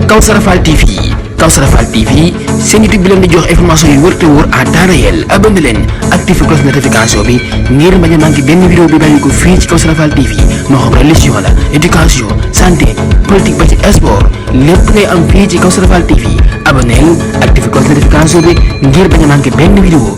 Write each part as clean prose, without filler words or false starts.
Kawsara Fall TV Kawsara Fall TV seen YouTube bi leen di jox information yu wër te wóor à temps réel abonné leen activé cloche notification bi ngir bañ a manqué benn vidéo bi bàyyi ko fii ci Kawsara Fall TV moo xam religion la éducation santé politique ba ci sport lépp ngay am fii ci Kawsara Fall TV abonné leen activé cloche notification bi ngir bañ a manqué benn vidéo.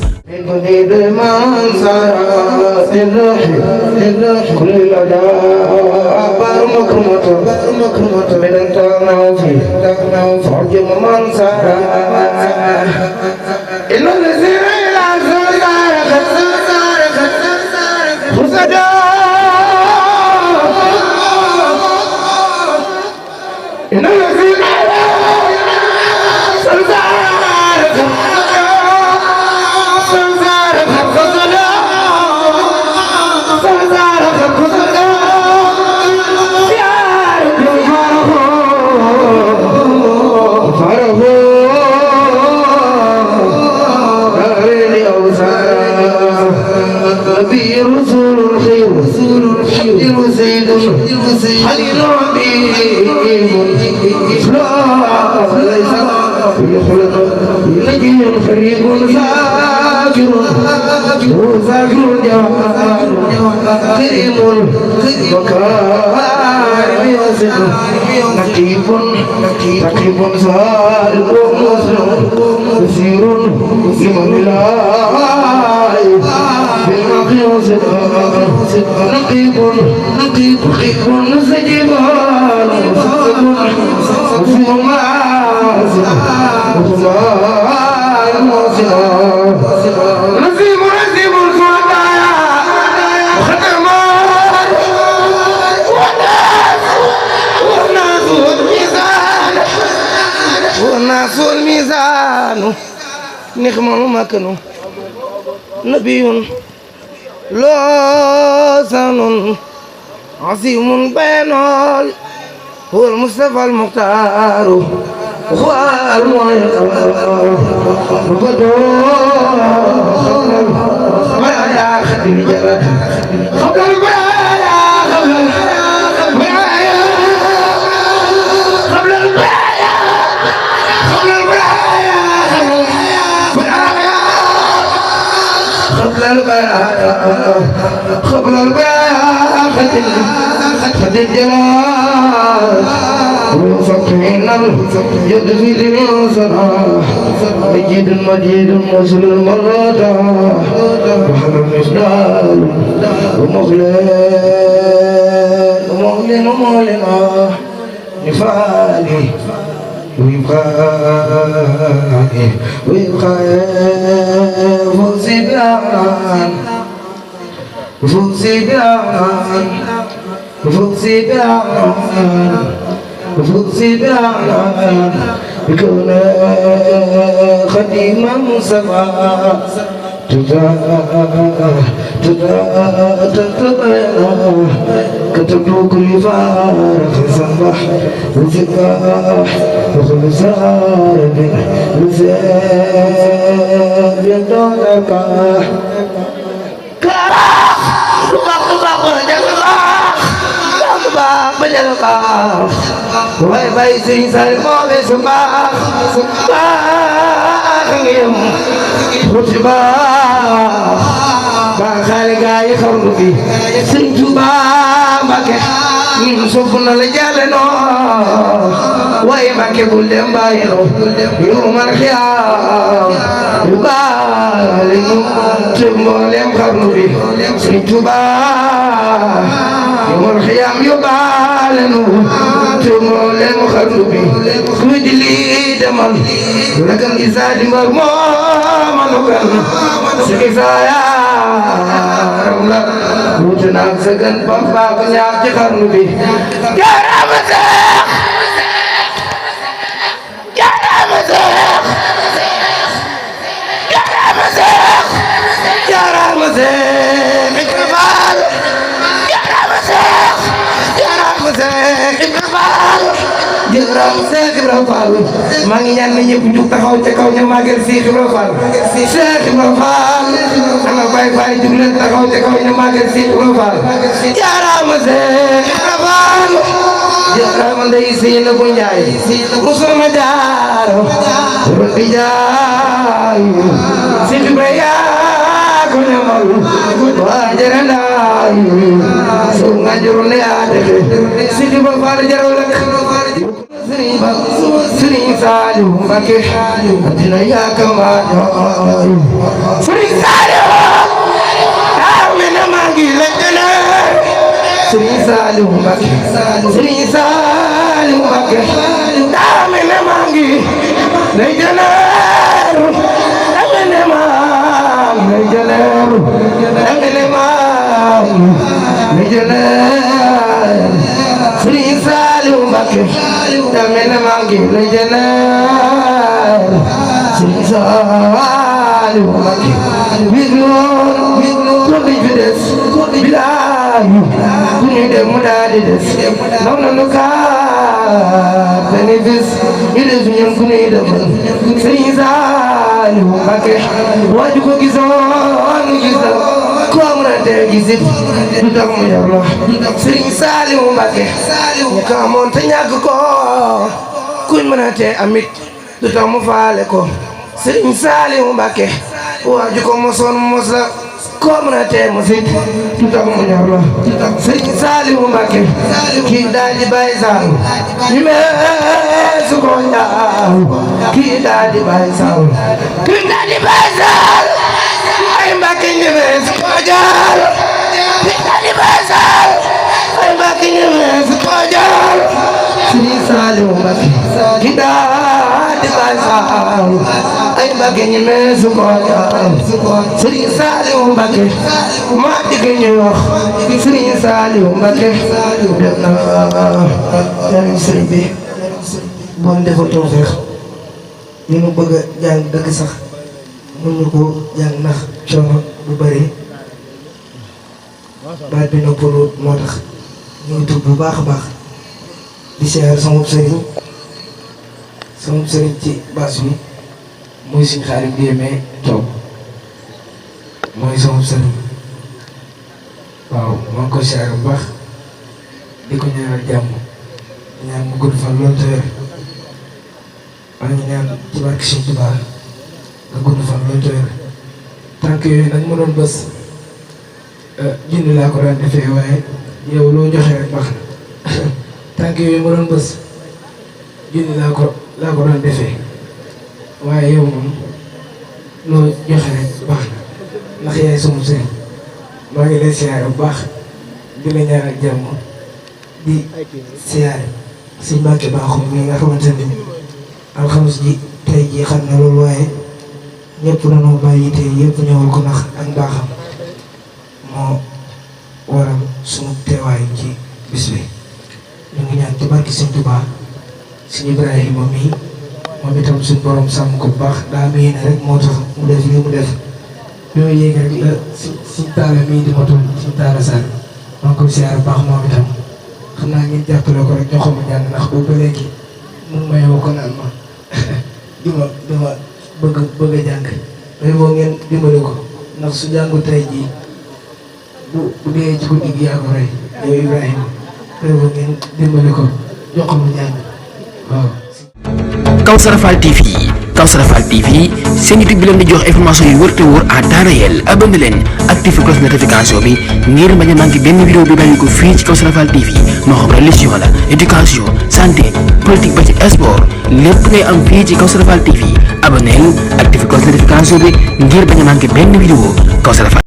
نخمه مكنه نبي لوزان عظيم بين هو المصطفى المختار هو المعيق ما يا خدي جلد قبل البيعة خد الجلال وفقهنا اليد في اليسرى مجيد مجيد موصل المرادة وحل المسدال ومغلين نفالي ويبقى فوزي بأعلان يكون خديما مصطفى كتبوا كل فارق صباح وزكاح وخلصار وزاد يدونك way bay sing sal mo be sumba ngim khutba ba xale gaay xarnu bi sing tuba mbake ñun sofuna la jale no way mbake bul dem bayino yu man xiyam yu baale ñu tembo lem xarnu bi sing tuba yu man xiyam yu baale ñu tembo lem xarnu bi ku di li demal la kan isaadi mbar mo manu kan sikisaya ramla mutuna segan papa ko ñaar ci xarnu bi jarama seex jarama seex jarama seex jarama seex ikrabal jarama seex jarama seex ikrabal jarama seex ikrabal maa ngi ñaan ñëpp jug taxaw ca kaw ñu magal Seex Ibra Fall Seex Ibra Fall ana bay bay jug leen taxaw ca kaw ñu magal Seex Ibra Fall jarama Seex Ibra Fall jaaraama ndey siina bu njaay musuma jaaro di jaay Sidi Ba yaa ko ñamal waa jarandaay so nga juru ne aade Sidi Ba faal jaral ak Sëriñ Saaliw Mbakke dina yaakama Sëriñ Saaliw amina maa ngi la jële Sëriñ Saaliw Mbakke Sëriñ Saaliw Mbakke amina maa ngi la jële amina maa ngi la jële amina maa ngi la jële Sëriñ Saaliw Mbakke damel maa ngi la jële Sëriñ Saaliw Mbakke wigloon ko di fi des bilaayu bu ñuy dem mu daal di des ndaw na nu kaa bénéfice ñu des ñun ku ñuy demal Sëriñ Saaliw Mbakke waaju ko gisoon gis na ko am na te gisit du tax mu yor la Sëriñ Saaliw Mbakke ñu ko amoon te ñàkk ko kuñ mën a te amit du tax mu faale ko Sëriñ Saaliw Mbakke waaju ko mosoon mos la ko mën a te mosit du tax mu yor la Sëriñ Saaliw Mbakke kii daal di bàyyi saal ñu meesu ko ñaaw kii daal di bàyyi saal kii daal di bàyyi saal ay Mbakke ñemees ko jaar kii daal di bàyyi saal ay Mbakke ñemees ko jaar Sëriñ Saaliw Mbakke kii daal di bàyyi saal ay Mbakke ñemees ko jaar Sëriñ Saaliw Mbakke maa digg ñu wax Sëriñ Saaliw Mbakke dem na ñaan sëriñ bi boo defal tawfeex li nu bëgg a jàng dëgg sax mën ñu ko jàng ndax coono bu bëri baat bi noppalu moo tax ñu ngi tudd bu baax a baax di siyaar sama sëriñ ci baas bi muy suñu xaarim Jéeme toog mooy sama sëriñ waaw maa ngi ko siyaar bu baax di ko ñaanal jàmm ñaan mu gudd fan loolu te wér maa ngi ñaan ci barke Sëriñ Tuubaa nga gudd fan loolu te wér tànk yooyu nag ma doon bës junni laa ko daan defee waaye yow loo joxe rek baax na tànk yooyu ma doon bës junni laa ko daan defee waaye yow moom loo joxe rek baax na ndax yaay sama sëriñ maa ngi lay siyaare bu baax di la ñaanal jàmm di siyaare si Mbàkke Baaxum mi nga xamante ni alxames ji tey jii xam na loolu waaye ñëpp dañoo bàyyi te yëpp ñëwal ko ndax ak mbaaxam moo waral sunu teewaay ci bis bi ñu ngi ñaan ci barki Sëñ Tuubaa Sëñ Ibrahima mii moom itam suñu borom sàmm ko bu baax daa mii ne rek moo tax mu def li mu def bi ma yéeg rek la si taala mii di ma toll si taala Sall maa ngi koy siyaar bu baax moom itam xam naa ngeen jàppale ko rek ñoo xam jàng ndax boobu ba léegi mun ma yow ko naan ma dima bëgg a jàng mais boo ngeen dimbali ko ndax su jàngu tey jii bu dee ci guddi gi yaa ko rey yow Ibrahima mais boo ngeen dimbali ko jox ko mu jàng waaw. Kawsara Fall TV seen YouTube bi leen di jox information yu wër te wóor à temps réel abonné leen activé cloche notification bi ngir bañ a manqué benn vidéo bi bàyyi ko fii ci Kawsara Fall TV moo xam religion la éducation santé politique ba ci sport lépp ngay am fii ci Kawsara Fall TV abonné leen activé cloche notification bi ngir bañ a manqué benn vidéo Kawsara Fall